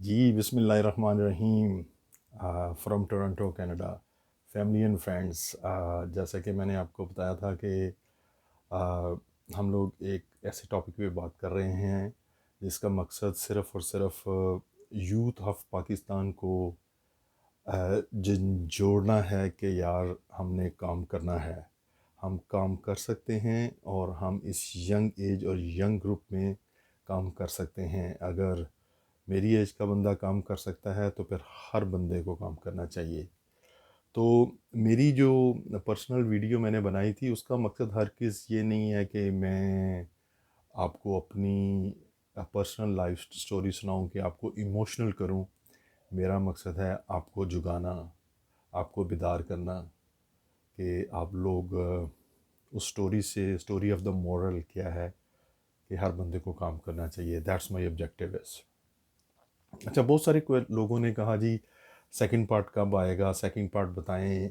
जी बिस्मिल्लाहिर्रहमानिर्रहीम। From Toronto Canada. Family and friends, जैसा कि मैंने आपको बताया था कि हम लोग एक ऐसे टॉपिक पे बात कर रहे हैं जिसका मकसद सिर्फ़ और सिर्फ यूथ ऑफ पाकिस्तान को जोड़ना है कि यार हमने काम करना है। हम काम कर सकते हैं और हम इस यंग एज और यंग ग्रुप में काम कर सकते हैं। अगर मेरी एज का बंदा काम कर सकता है तो फिर हर बंदे को काम करना चाहिए। तो मेरी जो पर्सनल वीडियो मैंने बनाई थी उसका मकसद हर किस ये नहीं है कि मैं आपको अपनी पर्सनल लाइफ स्टोरी सुनाऊं, कि आपको इमोशनल करूं। मेरा मकसद है आपको जुगाना, आपको बेदार करना कि आप लोग उस स्टोरी से, स्टोरी ऑफ द मॉरल क्या है कि हर बंदे को काम करना चाहिए। That's my objective is. अच्छा, बहुत सारे लोगों ने कहा जी सेकंड पार्ट कब आएगा, सेकंड पार्ट बताएं,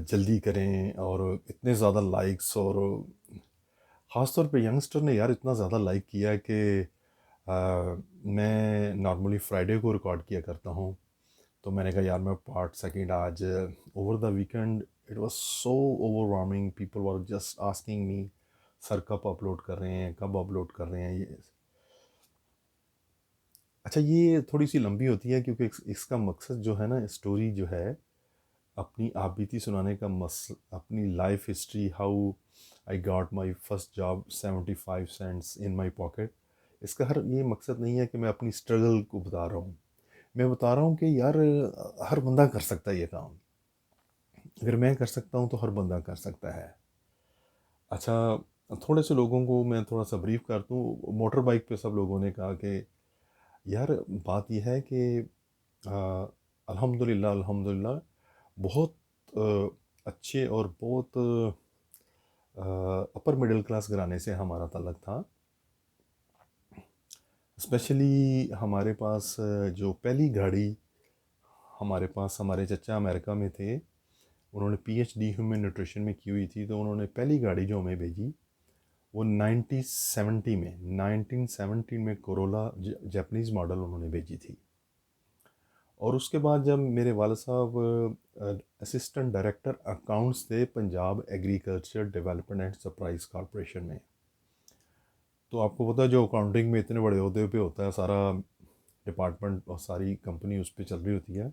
जल्दी करें। और इतने ज़्यादा लाइक्स, और ख़ास तौर पे यंगस्टर ने यार इतना ज़्यादा लाइक किया है कि मैं नॉर्मली फ्राइडे को रिकॉर्ड किया करता हूँ। तो मैंने कहा यार मैं पार्ट सेकंड आज, over the weekend it was so overwhelming, people were just asking me sir कब अपलोड कर रहे हैं, कब अपलोड कर रहे हैं ये। अच्छा, ये थोड़ी सी लंबी होती है क्योंकि इसका मकसद जो है ना, स्टोरी जो है, अपनी आप बीती सुनाने का अपनी life history, how I got my first job 75 cents in my pocket. इसका हर ये मकसद नहीं है कि मैं अपनी स्ट्रगल को बता रहा हूँ। मैं बता रहा हूँ कि यार हर बंदा कर सकता है ये काम। अगर मैं कर सकता हूँ तो हर बंदा कर सकता है। अच्छा, थोड़े से लोगों को मैं थोड़ा सा ब्रीफ कर दूँ। मोटर बाइक पे सब लोगों ने कहा कि यार बात यह है कि अल्हम्दुलिल्लाह अल्हम्दुलिल्लाह बहुत अच्छे और बहुत अपर मिडिल क्लास घराने से हमारा ताल्लुक़ था। स्पेशली हमारे पास जो पहली गाड़ी हमारे पास, हमारे चचा अमेरिका में थे, उन्होंने पीएचडी ह्यूमन न्यूट्रिशन में की हुई थी। तो उन्होंने पहली गाड़ी जो हमें भेजी वो 1970 में कोरोला जापानीज़ मॉडल उन्होंने भेजी थी। और उसके बाद जब मेरे वाले साहब असिस्टेंट डायरेक्टर अकाउंट्स थे Punjab agriculture development and supplies corporation में। तो आपको पता है जो अकाउंटिंग में इतने बड़े अहदे पे होता है, सारा डिपार्टमेंट और सारी कंपनी उस पर चल रही होती है।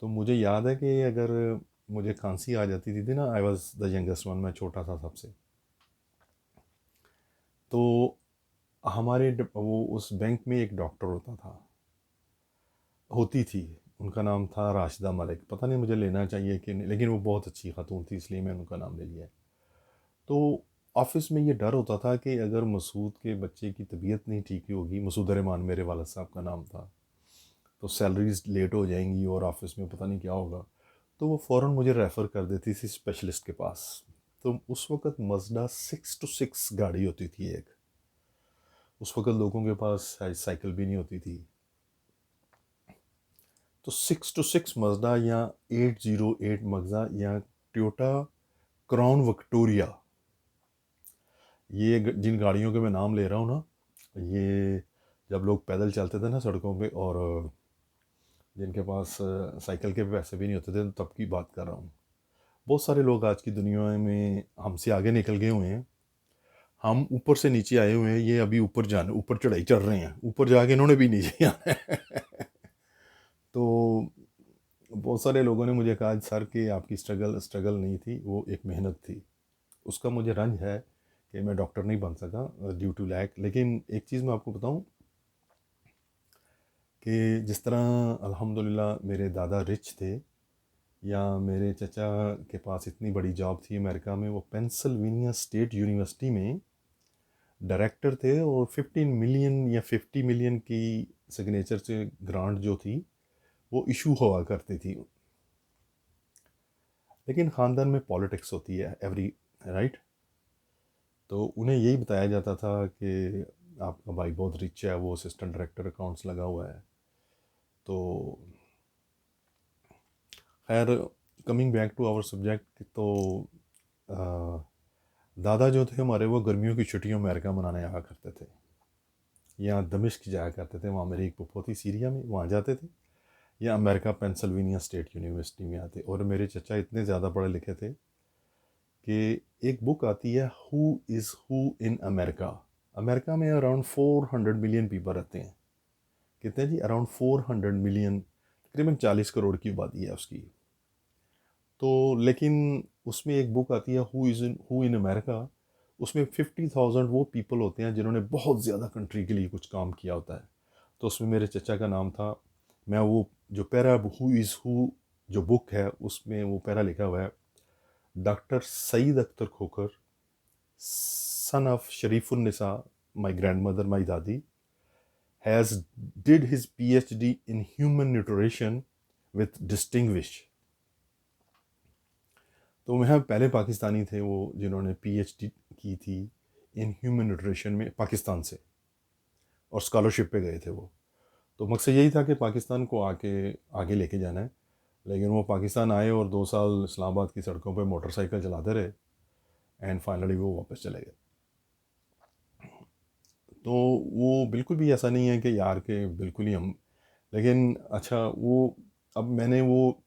तो मुझे याद है कि अगर मुझे खांसी आ जाती थी ना, I was the youngest one, मैं छोटा था सबसे। तो हमारे वो उस बैंक में एक डॉक्टर होता था, होती थी, उनका नाम था राशिदा मलिक। पता नहीं मुझे लेना चाहिए कि नहीं, लेकिन वो बहुत अच्छी खातून थी इसलिए मैंने उनका नाम ले लिया। तो ऑफिस में ये डर होता था कि अगर मसूद के बच्चे की तबीयत नहीं ठीक होगी, मसूद रहमान मेरे वाला साहब का नाम था, तो सैलरीज लेट हो जाएंगी और ऑफिस में पता नहीं क्या होगा। तो वो फ़ौरन मुझे रेफ़र कर देती थी स्पेशलिस्ट के पास। तो उस वक़्त मज़दा 6 to 6 गाड़ी होती थी एक। उस वक़्त लोगों के पास साइकिल भी नहीं होती थी। तो 6 to 6 मज़दा या 808 मज़दा या टोयोटा क्राउन विक्टोरिया, ये जिन गाड़ियों के मैं नाम ले रहा हूँ ना, ये जब लोग पैदल चलते थे ना सड़कों पे, और जिनके पास साइकिल के पैसे भी नहीं होते थे, तब की बात कर रहा हूँ। बहुत सारे लोग आज की दुनिया में हमसे आगे निकल गए हुए हैं। हम ऊपर से नीचे आए हुए हैं, ये अभी ऊपर चढ़ाई चढ़ रहे हैं, ऊपर जाके इन्होंने भी नीचे आना है। तो बहुत सारे लोगों ने मुझे कहा सर कि आपकी स्ट्रगल स्ट्रगल नहीं थी, वो एक मेहनत थी। उसका मुझे रंज है कि मैं डॉक्टर नहीं बन सका ड्यू टू लैक। लेकिन एक चीज़ मैं आपको बताऊं कि जिस तरह अल्हम्दुलिल्लाह मेरे दादा रिच थे, या मेरे चचा के पास इतनी बड़ी जॉब थी अमेरिका में, वो पेंसिल्वेनिया स्टेट यूनिवर्सिटी में डायरेक्टर थे, और 15 मिलियन या 50 मिलियन की सिग्नेचर से ग्रांट जो थी वो इशू हुआ करती थी। लेकिन ख़ानदान में पॉलिटिक्स होती है एवरी, राइट। तो उन्हें यही बताया जाता था कि आपका भाई बहुत रिच है, वो असिस्टेंट डायरेक्टर अकाउंट्स लगा हुआ है। तो खैर, coming back to our subject, तो दादा जो थे हमारे, वो गर्मियों की छुट्टियों में अमेरिका मनाने आया करते थे। या दमिश्क जाया करते थे, वहाँ मेरी एक फूफो थी सीरिया में, वहाँ जाते थे, या अमेरिका पेंसिल्वेनिया स्टेट यूनिवर्सिटी में आते। और मेरे चचा इतने ज़्यादा पढ़े लिखे थे कि एक बुक आती है who is who in America. America में अराउंड 400 मिलियन पीपल रहते हैं। कितने जी? अराउंड 400 मिलियन, तकरीबन 40 करोड़ की आबादी है उसकी। तो लेकिन उसमें एक बुक आती है हु इन अमेरिका। उसमें 50,000 वो पीपल होते हैं जिन्होंने बहुत ज़्यादा कंट्री के लिए कुछ काम किया होता है। तो उसमें मेरे चचा का नाम था। मैं वो जो पैरा हु इज़ हु जो बुक है उसमें वो पैरा लिखा हुआ है, doctor Saeed Akhtar Khokhar, son of Sharifunnisa, my grandmother, my दादी, has did his PhD in human nutrition with distinguish। तो वह पहले पाकिस्तानी थे वो जिन्होंने PhD की थी इन ह्यूमन न्यूट्रिशन में पाकिस्तान से, और स्कॉलरशिप पे गए थे वो। तो मकसद यही था कि पाकिस्तान को आगे लेके जाना है। लेकिन वो पाकिस्तान आए और 2 साल इस्लामाबाद की सड़कों पे मोटरसाइकिल चलाते रहे, एंड फाइनली वो वापस चले गए। तो वो बिल्कुल भी ऐसा नहीं है कि यार के बिल्कुल ही हम, लेकिन अच्छा वो, अब मैंने वो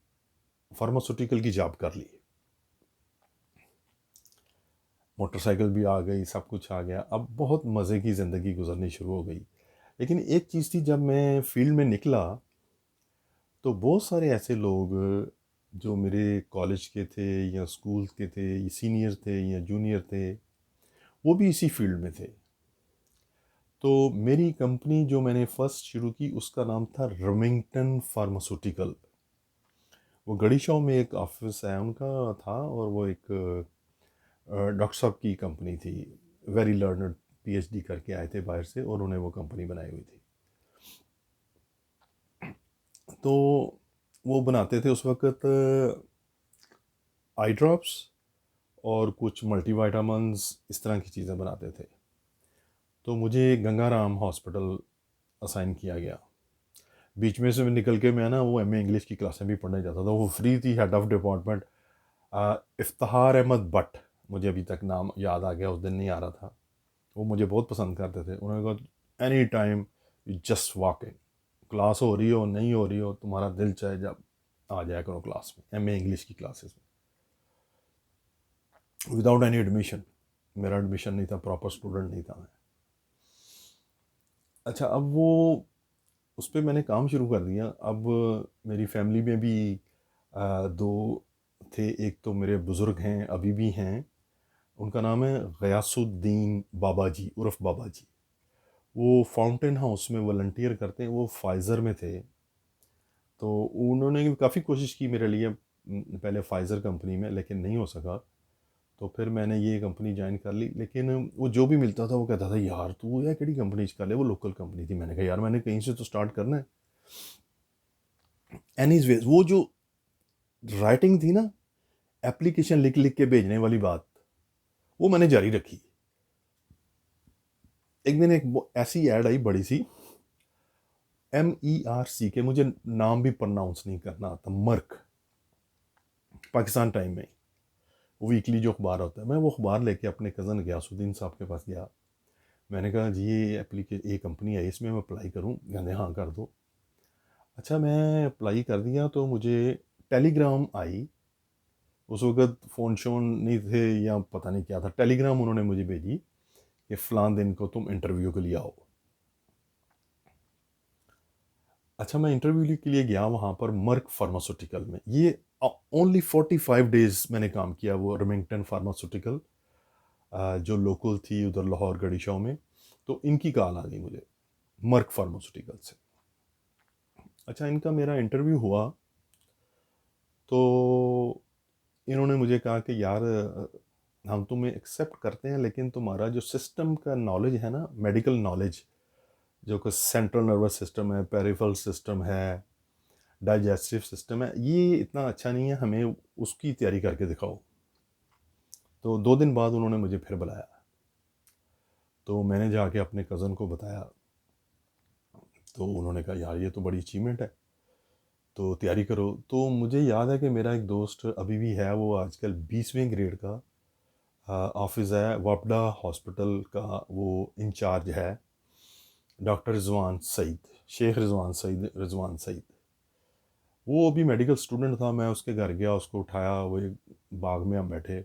फार्मास्यूटिकल की जॉब कर ली, मोटरसाइकिल भी आ गई, सब कुछ आ गया, अब बहुत मज़े की ज़िंदगी गुजरनी शुरू हो गई। लेकिन एक चीज़ थी, जब मैं फील्ड में निकला तो बहुत सारे ऐसे लोग जो मेरे कॉलेज के थे या स्कूल के थे, सीनियर थे या जूनियर थे, वो भी इसी फील्ड में थे। तो मेरी कंपनी जो मैंने फर्स्ट शुरू की उसका नाम था रेमिंगटन फार्मास्यूटिकल। वो गढ़ीशॉ में एक ऑफिस है उनका था, और वो एक डॉक्टर साहब की कंपनी थी, वेरी लर्नड, PhD करके आए थे बाहर से, और उन्हें वो कंपनी बनाई हुई थी। तो वो बनाते थे उस वक्त आई ड्रॉप्स और कुछ मल्टीवाइटामन्स, इस तरह की चीज़ें बनाते थे। तो मुझे गंगाराम हॉस्पिटल असाइन किया गया। बीच में से निकल के मैं ना वो MA इंग्लिश की क्लासें भी पढ़ने जाता था। वो फ्री थी, head of department Iftikhar Ahmed Bhatt, मुझे अभी तक नाम याद आ गया, उस दिन नहीं आ रहा था। वो मुझे बहुत पसंद करते थे। उन्होंने कहा any time you just walk in, class हो रही हो नहीं हो रही हो, तुम्हारा दिल चाहे जब आ जाया करो क्लास में, MA इंग्लिश की क्लासेस में, विदाउट एनी एडमिशन। मेरा एडमिशन नहीं था, प्रॉपर स्टूडेंट नहीं था मैं। अच्छा, अब वो उस पर मैंने काम शुरू कर दिया। अब मेरी फैमिली में भी दो थे। एक तो मेरे बुज़ुर्ग हैं, अभी भी हैं, उनका नाम है गयासुद्दीन बाबा जी उर्फ बाबा जी। वो फाउंटेन हाउस में वॉलंटियर करते हैं, वो फाइज़र में थे। तो उन्होंने काफ़ी कोशिश की मेरे लिए पहले फाइज़र कंपनी में, लेकिन नहीं हो सका। तो फिर मैंने ये कंपनी ज्वाइन कर ली। लेकिन वो जो भी मिलता था वो कहता था यार तू यार केड़ी कंपनी कर ले, वो लोकल कंपनी थी। मैंने कहा यार मैंने कहीं से तो स्टार्ट करना है। एनीवेज वो जो राइटिंग थी ना, एप्लीकेशन लिख लिख के भेजने वाली बात, वो मैंने जारी रखी। एक दिन एक ऐसी ऐड आई बड़ी सी, MERC, मुझे नाम भी प्रोनाउंस नहीं करना आता, मर्क, पाकिस्तान टाइम में वीकली जो अखबार होता है। मैं वो अखबार लेके अपने कज़न गयासुद्दीन साहब के पास गया। मैंने कहा जी ये कंपनी है, इसमें मैं अप्लाई करूँ? कहते हाँ कर दो। अच्छा, मैं अप्लाई कर दिया तो मुझे टेलीग्राम आई। उस वक्त फ़ोन शोन नहीं थे या पता नहीं क्या था, टेलीग्राम उन्होंने मुझे भेजी कि फ़लाँ दिन को तुम इंटरव्यू के लिए आओ। अच्छा, मैं इंटरव्यू के लिए गया वहाँ पर मर्क फार्मास्यूटिकल में। ये ओनली 45 डेज़ मैंने काम किया वो रेमिंगटन फार्मास्यूटिकल, जो लोकल थी उधर लाहौर गढ़ीशॉ में। तो इनकी कॉल आ गई मुझे मर्क फार्मास्यूटिकल से। अच्छा, इनका मेरा इंटरव्यू हुआ तो इन्होंने मुझे कहा कि यार हम तुम्हें एक्सेप्ट करते हैं, लेकिन तुम्हारा जो सिस्टम का नॉलेज है ना, मेडिकल नॉलेज, जो कि सेंट्रल नर्वस सिस्टम है, पेरिफेरल सिस्टम है, डाइजेस्टिव सिस्टम है, ये इतना अच्छा नहीं है, हमें उसकी तैयारी करके दिखाओ। तो 2 दिन बाद उन्होंने मुझे फिर बुलाया। तो मैंने जाके अपने कज़न को बताया। तो उन्होंने कहा यार ये तो बड़ी अचीवमेंट है, तो तैयारी करो। तो मुझे याद है कि मेरा एक दोस्त अभी भी है, वो आजकल 20वें ग्रेड का ऑफिस है वापडा हॉस्पिटल का, वो इंचार्ज है। डॉक्टर रिजवान सईद, शेख रिजवान सईद। वो अभी मेडिकल स्टूडेंट था, मैं उसके घर गया, उसको उठाया, वो एक बाग में हम बैठे।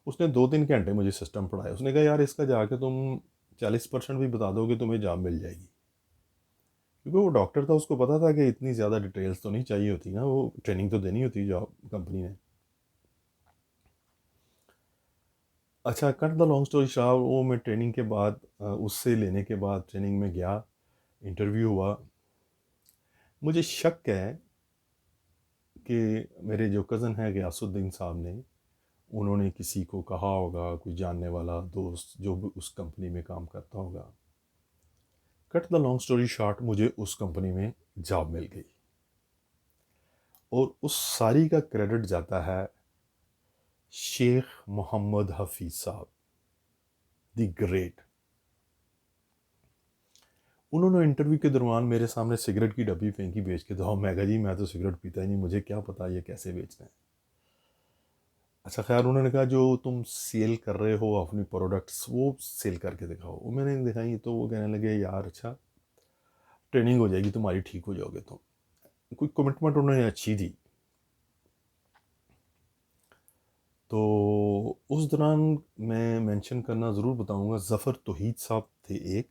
उसने 2-3 घंटे मुझे सिस्टम पढ़ाया। उसने कहा यार इसका जाके तुम 40% भी बता दोगे तुम्हें जॉब मिल जाएगी। क्योंकि वो डॉक्टर था, उसको पता था कि इतनी ज़्यादा डिटेल्स तो नहीं चाहिए होती ना, वो ट्रेनिंग तो देनी होती जॉब कंपनी ने। अच्छा, cut the long story short, वो मैं ट्रेनिंग के बाद उससे लेने के बाद ट्रेनिंग में गया, इंटरव्यू हुआ। मुझे शक है कि मेरे जो कज़न है गयासुद्दीन साहब ने, उन्होंने किसी को कहा होगा, कोई जानने वाला दोस्त जो भी उस कंपनी में काम करता होगा। Cut the long story short, मुझे उस कंपनी में जॉब मिल गई। और उस सारी का क्रेडिट जाता है शेख मोहम्मद हफीज़ साहब, द ग्रेट। उन्होंने इंटरव्यू के दौरान मेरे सामने सिगरेट की डब्बी फेंकी बेच के, तो मैं कहा जी मैं तो सिगरेट पीता ही नहीं, मुझे क्या पता ये कैसे बेचना है। अच्छा खैर, उन्होंने कहा जो तुम सेल कर रहे हो अपनी प्रोडक्ट्स वो सेल करके दिखाओ। वो मैंने दिखाई तो वो कहने लगे यार अच्छा ट्रेनिंग हो जाएगी तुम्हारी, ठीक हो जाओगे तुम। कोई कमिटमेंट उन्होंने अच्छी दी। तो उस दौरान मैं मेंशन करना ज़रूर बताऊंगा, ज़फ़र तौहीद साहब थे एक।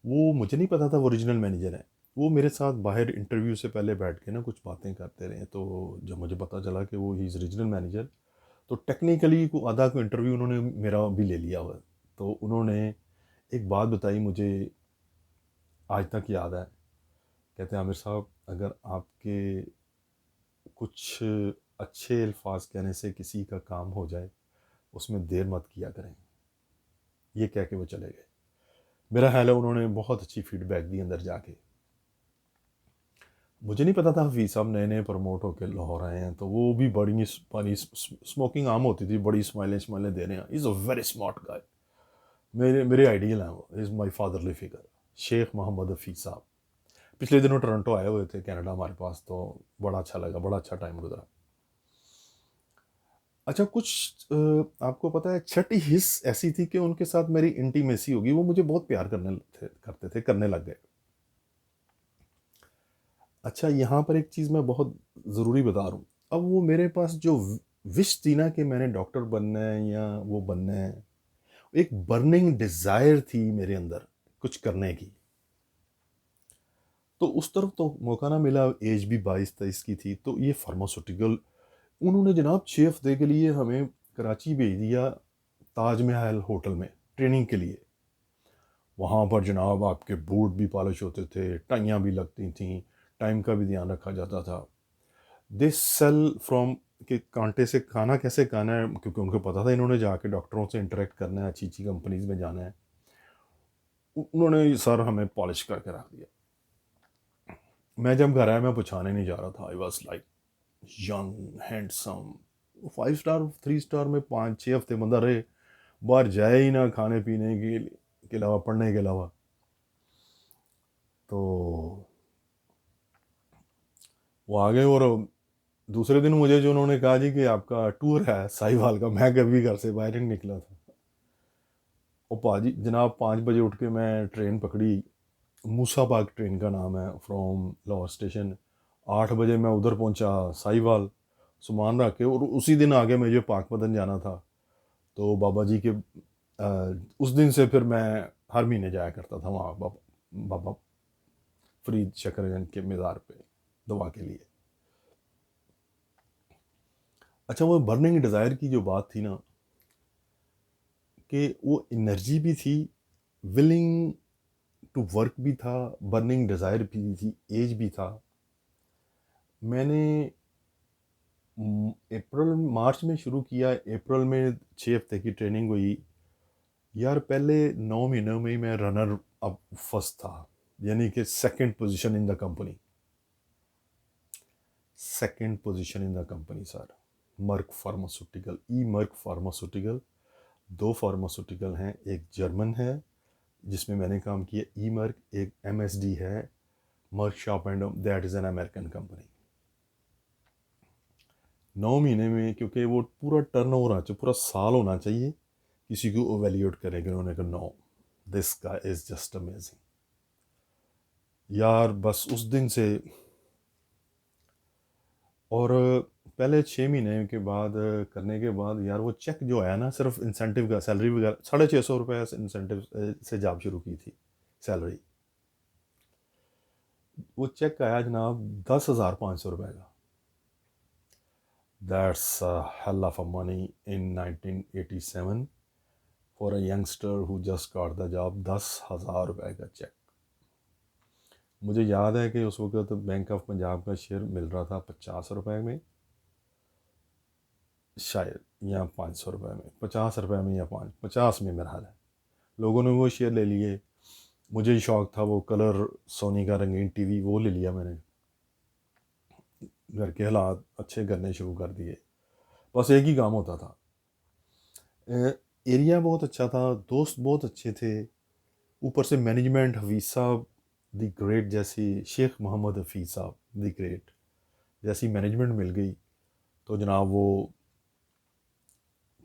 वो मुझे नहीं पता था वो ओरिजिनल मैनेजर है। वो मेरे साथ बाहर इंटरव्यू से पहले बैठ के ना कुछ बातें करते रहे, तो जब मुझे पता चला कि वो ही इज़ ओरिजिनल मैनेजर, तो टेक्निकली को आधा को इंटरव्यू उन्होंने मेरा भी ले लिया हुआ। तो उन्होंने एक बात बताई मुझे आज तक याद है। कहते हैं आमिर साहब, अगर आपके कुछ अच्छे अल्फाज कहने से किसी का काम हो जाए, उसमें देर मत किया करें। ये कह के वो चले गए। मेरा ख्याल है उन्होंने बहुत अच्छी फीडबैक दी अंदर जाके। मुझे नहीं पता था हफीज़ साहब नए नए प्रमोट होकर लाहौर आए हैं, तो वो भी बड़ी स्मोकिंग आम होती थी, बड़ी स्माइलें स्माइलें दे रहे हैं। Is a very smart guy. मेरे मेरे आइडियल हैं वो, is my fatherly figure, Sheikh Mohammad Hafeez साहब। पिछले दिनों टोरंटो आए हुए थे कनाडा हमारे पास, तो बड़ा अच्छा लगा, बड़ा अच्छा टाइम गुजरा। अच्छा, कुछ आपको पता है छठी हिस्स ऐसी थी कि उनके साथ मेरी इंटीमेसी होगी, वो मुझे बहुत प्यार करते थे, करने लग गए। अच्छा, यहाँ पर एक चीज़ मैं बहुत ज़रूरी बता रहा हूँ। अब वो मेरे पास जो विश थी ना कि मैंने डॉक्टर बनना है या वो बनना है, एक बर्निंग डिज़ायर थी मेरे अंदर कुछ करने की। तो उस तरफ तो मौका ना मिला, एज भी 22-23 की थी। तो ये फार्मास्यूटिकल, उन्होंने जनाब 6 हफ्ते के लिए हमें कराची भेज दिया, ताजमहल होटल में ट्रेनिंग के लिए। वहाँ पर जनाब आपके बूट भी पॉलिश होते थे, टाइयाँ भी लगती थी, टाइम का भी ध्यान रखा जाता था। दिस सेल फ्रॉम के कांटे से खाना कैसे खाना है, क्योंकि उनको पता था इन्होंने जाके डॉक्टरों से इंटरेक्ट करना है, अच्छी अच्छी कंपनीज में जाना है। उन्होंने सर हमें पॉलिश करके रख दिया। मैं जब घर आया मैं पुछाने नहीं जा रहा था, I was like young handsome. 5 star 3 star में 5-6 हफ्ते बंदा रहे, बाहर जाए ही ना खाने पीने के अलावा, पढ़ने के अलावा। तो वो आ गए। और दूसरे दिन मुझे जो उन्होंने कहा जी कि आपका टूर है साहिवाल का, मैं कभी घर से बाहर नहीं निकला था। और पाजी जनाब 5 बजे उठ के मैं ट्रेन पकड़ी, मूसाबाग ट्रेन का नाम है, फ्रॉम लाहौर स्टेशन। 8 बजे मैं उधर पहुंचा साहिवाल, सामान रख के। और उसी दिन आगे मुझे पाकपतन जाना था। तो बाबा जी के उस दिन से फिर मैं हर महीने जाया करता था वहाँ, बाबा फरीद शकरगंज के मज़ार पे दुआ के लिए। अच्छा, वो बर्निंग डिज़ायर की जो बात थी ना, कि वो एनर्जी भी थी, विलिंग टू वर्क भी था, बर्निंग डिज़ायर भी थी, एज भी था। मैंने अप्रैल मार्च में शुरू किया, अप्रैल में 6 हफ्ते की ट्रेनिंग हुई। यार पहले 9 महीनों में ही मैं रनर अप फर्स्ट था, यानी कि second position in the company. Second position in the company sir. Merck pharmaceutical, E Merck pharmaceutical, 2 pharmaceutical हैं, एक जर्मन है जिसमें मैंने काम किया, ई मर्क, एक MSD है, Merck Sharp and that is an American company. 9 महीने में, क्योंकि वो पूरा टर्न ओवर होना चाहिए, पूरा साल होना चाहिए, किसी को ओवैल्यूएट करेंगे। उन्होंने कहा no, this guy is just amazing. यार बस उस दिन से, और पहले 6 महीने के बाद करने के बाद यार वो चेक जो आया ना, सिर्फ इंसेंटिव का, सैलरी वगैरह 650 रुपये इंसेंटिव से जॉब शुरू की थी सैलरी, वो चेक आया जनाब 10,500 रुपये का। That's hell of a money in 1987 for a youngster who just got the job. 10,000 रुपये का चेक। मुझे याद है कि उस वक्त बैंक ऑफ पंजाब का शेयर मिल रहा था 50 रुपये में शायद, या 500 रुपये में, 50 रुपये में या 50 में मेरा हाल है। लोगों ने वो शेयर ले लिए, मुझे शौक था वो कलर सोनी का रंगीन टीवी, वो ले लिया मैंने। घर के हालात अच्छे करने शुरू कर दिए, बस एक ही काम होता था। एरिया बहुत अच्छा था, दोस्त बहुत अच्छे थे, ऊपर से मैनेजमेंट, हफीज़ साहब द ग्रेट जैसी, शेख मोहम्मद हफीज़ साहब द ग्रेट जैसी मैनेजमेंट मिल गई। तो जनाब वो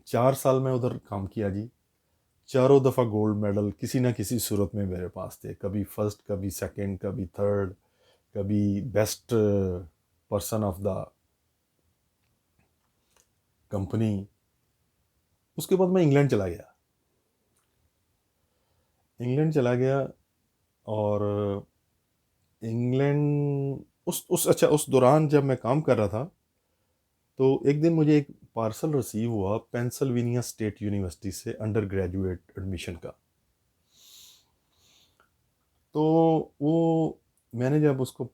4 साल में उधर काम किया जी। चारों दफ़ा गोल्ड मेडल किसी ना किसी सूरत में मेरे पास थे, कभी फर्स्ट, कभी सेकंड, कभी थर्ड, कभी best person of the company. उसके बाद मैं इंग्लैंड चला गया। इंग्लैंड चला गया और इंग्लैंड उस अच्छा, उस दौरान जब मैं काम कर रहा था तो एक दिन मुझे एक पार्सल रिसीव हुआ पेंसिल्वेनिया स्टेट यूनिवर्सिटी से, अंडर ग्रेजुएट एडमिशन का। तो वो मैंने जब उसको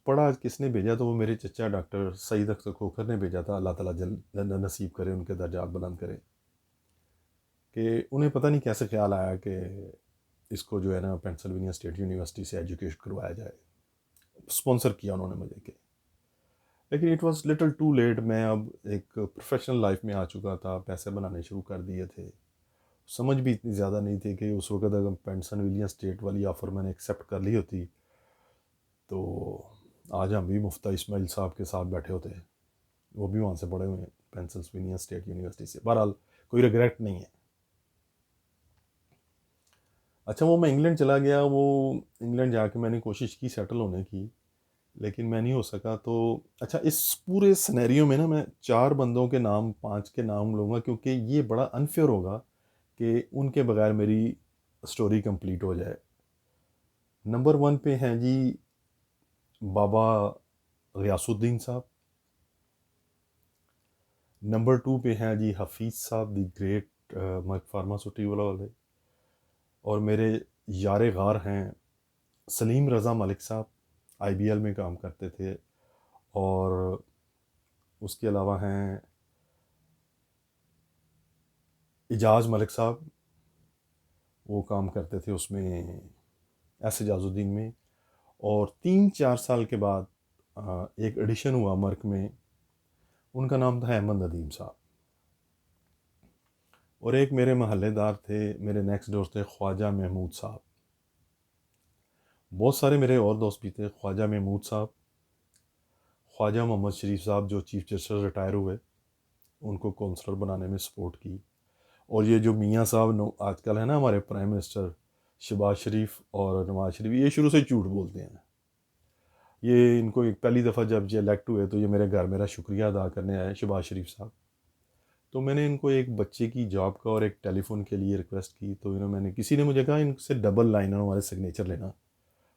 पढ़ा किसने भेजा, तो वो मेरे चचा डॉक्टर सईद अख्तर खोखर ने भेजा था। अल्लाह ताला जल नसीब करे, उनके दर्जात बुलंद करे। कि उन्हें पता नहीं कैसे ख्याल आया कि इसको जो है ना पेंसिल्वेनिया स्टेट यूनिवर्सिटी से एजुकेशन करवाया जाए। स्पॉन्सर किया उन्होंने मुझे के, लेकिन it was little too late. मैं अब एक प्रोफेशनल लाइफ में आ चुका था, पैसे बनाने शुरू कर दिए थे, समझ भी इतनी ज़्यादा नहीं थी कि उस वक्त अगर पेंसिल्वेनिया स्टेट वाली ऑफ़र मैंने एक्सेप्ट कर ली होती तो आज हम भी मुफ्ता इस्माइल साहब के साथ बैठे होते। वो भी वहाँ से पढ़े हुए हैं, पेंसिल्वेनिया स्टेट यूनिवर्सिटी से। बहरहाल कोई रिग्रेट नहीं है। अच्छा, वो मैं इंग्लैंड चला गया। वो इंग्लैंड जाके मैंने कोशिश की सेटल होने की, लेकिन मैं नहीं हो सका। तो अच्छा, इस पूरे सिनेरियो में ना मैं 4 बंदों के नाम, 5 के नाम लूँगा, क्योंकि ये बड़ा अनफेयर होगा कि उनके बगैर मेरी स्टोरी कंप्लीट हो जाए। नंबर 1 पे हैं जी बाबा गयासुद्दीन साहब। नंबर 2 पे हैं जी हफीज़ साहब द ग्रेट, फार्मास्यूटिकल वाले। और मेरे यार गार हैं सलीम रज़ा मलिक साहब, आईबीएल में काम करते थे। और उसके अलावा हैं इजाज़ मलिक साहब, वो काम करते थे उसमें, एस एजाजुद्दीन में। और 3-4 साल के बाद एक एडिशन हुआ मर्क में, उनका नाम था अहमद नदीम साहब। और एक मेरे महल्लेदार थे, मेरे नेक्स्ट डोर थे, ख्वाजा महमूद साहब। बहुत सारे मेरे और दोस्त भी थे, ख्वाजा महमूद साहब, ख्वाजा मोहम्मद शरीफ साहब जो चीफ जस्टिस रिटायर हुए, उनको कौंसलर बनाने में सपोर्ट की। और ये जो मियाँ साहब आजकल है ना हमारे प्राइम मिनिस्टर, शहबाज शरीफ और नवाज शरीफ, ये शुरू से झूठ बोलते हैं। ये इनको एक पहली दफ़ा जब ये इलेक्ट हुए तो ये मेरे घर मेरा शुक्रिया अदा करने आए शहबाज शरीफ साहब। तो मैंने इनको एक बच्चे की जॉब का और एक टेलीफोन के लिए रिक्वेस्ट की। तो मैंने, किसी ने मुझे कहा इनसे डबल लाइनर हमारे सिग्नेचर लेना,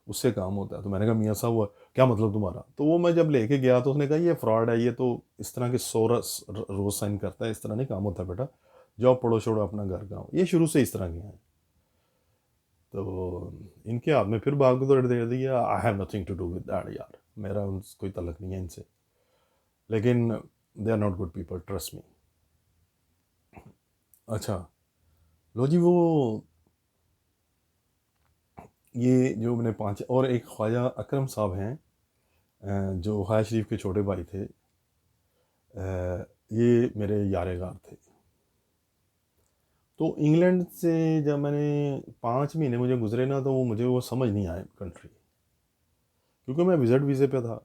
उससे काम होता है। तो मैंने कहा मियाँ साहब हुआ क्या मतलब तुम्हारा? तो वो मैं जब लेके गया तो उसने कहा ये फ्रॉड है, ये तो इस तरह के 100 रोज़ साइन करता है, इस तरह नहीं काम होता बेटा, जाओ पढ़ो छोड़ो अपना घर गाँव। ये शुरू से इस तरह के हैं। तो इनके हाथ में फिर भाग दौड़ दे दिया। I have nothing to do with that यार, मेरा उनसे कोई तल्लक नहीं है इनसे। लेकिन they are not good people, trust me. अच्छा, लो जी, वो ये जो मैंने 5, और एक ख्वाजा अकरम साहब हैं जो ख्वाजा शरीफ के छोटे भाई थे। ये मेरे यारेगार थे। तो इंग्लैंड से जब मैंने 5 महीने मुझे गुजरे ना, तो मुझे वो समझ नहीं आए कंट्री, क्योंकि मैं विज़िट वीज़े पे था।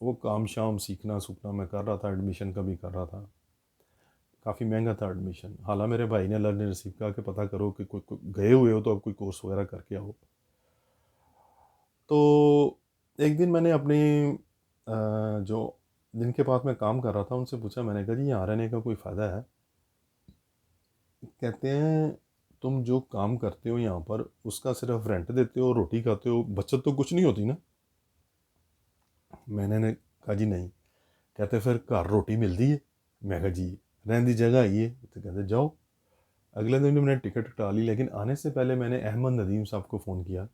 वो काम शाम सीखना सूखना मैं कर रहा था, एडमिशन का भी कर रहा था। काफ़ी महंगा था एडमिशन। हालांकि मेरे भाई ने अल्लाह ने नसीब कहा कि पता करो कि कोई गए हुए हो तो अब कोई कोर्स वगैरह करके आओ। तो एक दिन मैंने अपने जो जिनके पास मैं काम कर रहा था उनसे पूछा, मैंने कहा जी यहाँ रहने का कोई फ़ायदा है? कहते हैं तुम जो काम करते हो यहाँ पर उसका सिर्फ रेंट देते हो, रोटी खाते हो, बचत तो कुछ नहीं होती ना। मैंने कहा जी नहीं। कहते फिर घर रोटी मिलती है? मैं कहा जी रहने की जगह आई है। तो कहते जाओ। अगले दिन भी मैंने टिकट कटा ली, लेकिन आने से पहले मैंने अहमद नदीम साहब को फ़ोन किया।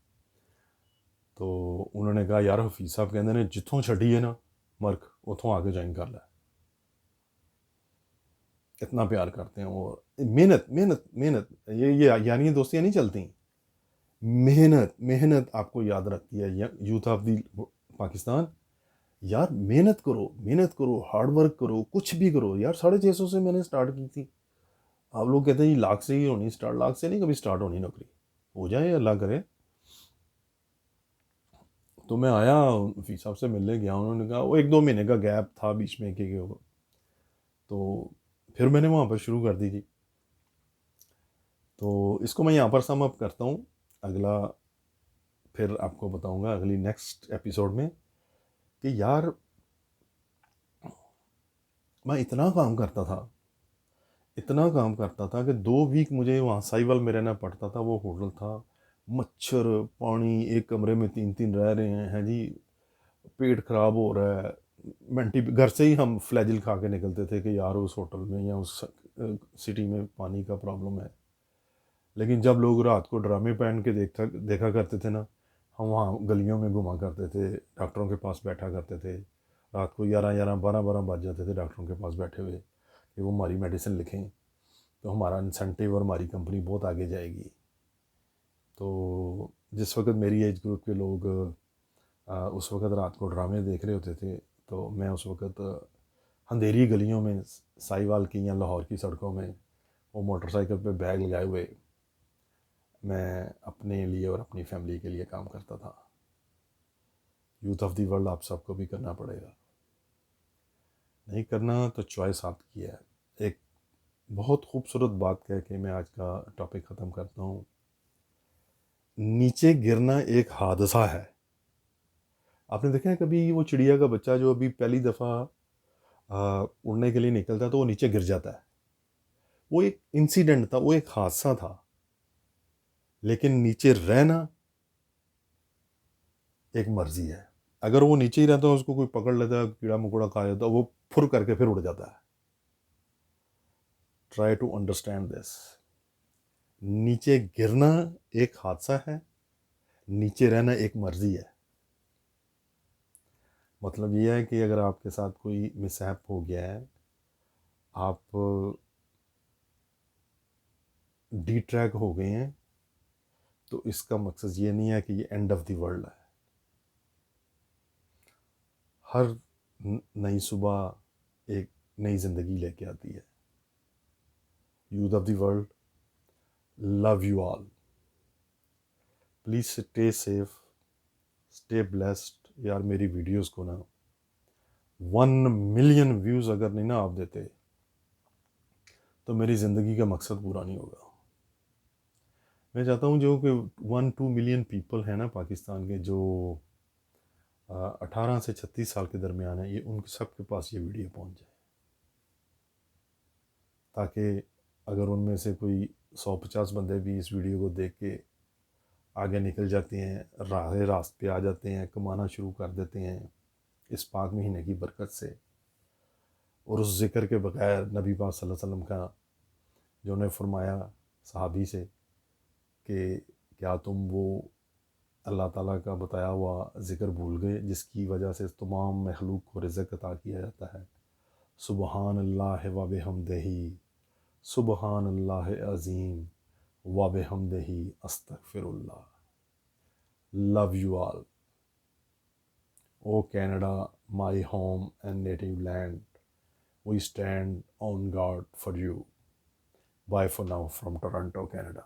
तो उन्होंने कहा यार हफीज़ साहब कहते ने जितों छड़ी है ना मर्क उतों आके ज्वाइन कर लै। इतना प्यार करते हैं और मेहनत मेहनत मेहनत, ये यानी दोस्तियाँ नहीं चलती। मेहनत मेहनत आपको याद रखती है। यूथ ऑफ दी पाकिस्तान, यार मेहनत करो, हार्ड वर्क करो, कुछ भी करो यार। 650 से मैंने स्टार्ट की थी। आप लोग कहते हैं जी लाख से ही होनी स्टार्ट, लाख से नहीं कभी स्टार्ट होनी नौकरी। हो जाए अल्लाह करे। तो मैं आया हफीज़ साहब से मिलने गया, उन्होंने कहा वो 1-2 महीने का गैप था बीच में कि तो फिर मैंने वहाँ पर शुरू कर दी थी। तो इसको मैं यहाँ पर सम अप करता हूँ। अगला फिर आपको बताऊँगा अगली नेक्स्ट एपिसोड में कि यार मैं इतना काम करता था कि 2 वीक मुझे वहाँ साहिवाल में रहना पड़ता था। वो होटल था, मच्छर पानी, एक कमरे में 3-3 रह रहे हैं जी, पेट ख़राब हो रहा है। मेंटी घर से ही हम फ्लैजिल खा के निकलते थे कि यार उस होटल में या उस सिटी में पानी का प्रॉब्लम है। लेकिन जब लोग रात को ड्रामे पहन के देखा करते थे ना, हम वहाँ गलियों में घुमा करते थे, डॉक्टरों के पास बैठा करते थे। रात को 11-11 12-12 बज जाते थे डॉक्टरों के पास बैठे हुए कि वो हमारी मेडिसिन लिखें, तो हमारा इंसेंटिव और हमारी कंपनी बहुत आगे जाएगी। तो जिस वक्त मेरी एज ग्रुप के लोग उस वक्त रात को ड्रामे देख रहे होते थे, तो मैं उस वक्त अंधेरी गलियों में साहिवाल की या लाहौर की सड़कों में वो मोटरसाइकिल पे बैग लगाए हुए मैं अपने लिए और अपनी फैमिली के लिए काम करता था। यूथ ऑफ दी वर्ल्ड आप सबको भी करना पड़ेगा। नहीं करना तो चॉइस आपकी है। एक बहुत खूबसूरत बात कह के मैं आज का टॉपिक ख़त्म करता हूँ। नीचे गिरना एक हादसा है। आपने देखा है कभी वो चिड़िया का बच्चा जो अभी पहली दफ़ा उड़ने के लिए निकलता है तो वो नीचे गिर जाता है? वो एक इंसिडेंट था, वो एक हादसा था। लेकिन नीचे रहना एक मर्जी है। अगर वो नीचे ही रहता है, उसको कोई पकड़ लेता है, कीड़ा मकोड़ा खा जाता है, वो फुर करके फिर उड़ जाता है। Try to understand this. नीचे गिरना एक हादसा है, नीचे रहना एक मर्जी है। मतलब ये है कि अगर आपके साथ कोई मिसहैप हो गया है, आप डी ट्रैक हो गए हैं, तो इसका मकसद ये नहीं है कि ये एंड ऑफ द वर्ल्ड है। हर नई सुबह एक नई ज़िंदगी लेके आती है। Youth of the world, love you all. Please stay safe, stay blessed. यार मेरी वीडियोस को ना 1 मिलियन व्यूज़ अगर नहीं ना आप देते तो मेरी ज़िंदगी का मकसद पूरा नहीं होगा। मैं चाहता हूँ जो कि 1-2 मिलियन पीपल हैं ना पाकिस्तान के, जो 18 से 36 साल के दरमियान है, ये उनके सब के पास ये वीडियो पहुँच जाए, ताकि अगर उनमें से कोई 150 बंदे भी इस वीडियो को देख के आगे निकल जाते हैं, रास्ते पे आ जाते हैं, कमाना शुरू कर देते हैं इस पाक महीने की बरकत से, और उस ज़िक्र के बगैर नबी पाक सल्लल्लाहु अलैहि वसल्लम का जो उन्हें फरमाया सहाबी से कि क्या तुम वो अल्लाह ताला का बताया हुआ ज़िक्र भूल गए जिसकी वजह से तमाम मखलूक को रिज़्क़ अता किया जाता है? सुबहान अल्लाह व बिहम्दिही, सुबहान अल्लाह अज़ीम व बिहम्दिही अस्तगफिरुल्लाह। Love you all. O Canada, my home and native land, we stand on guard for you. Bye for now from Toronto, Canada.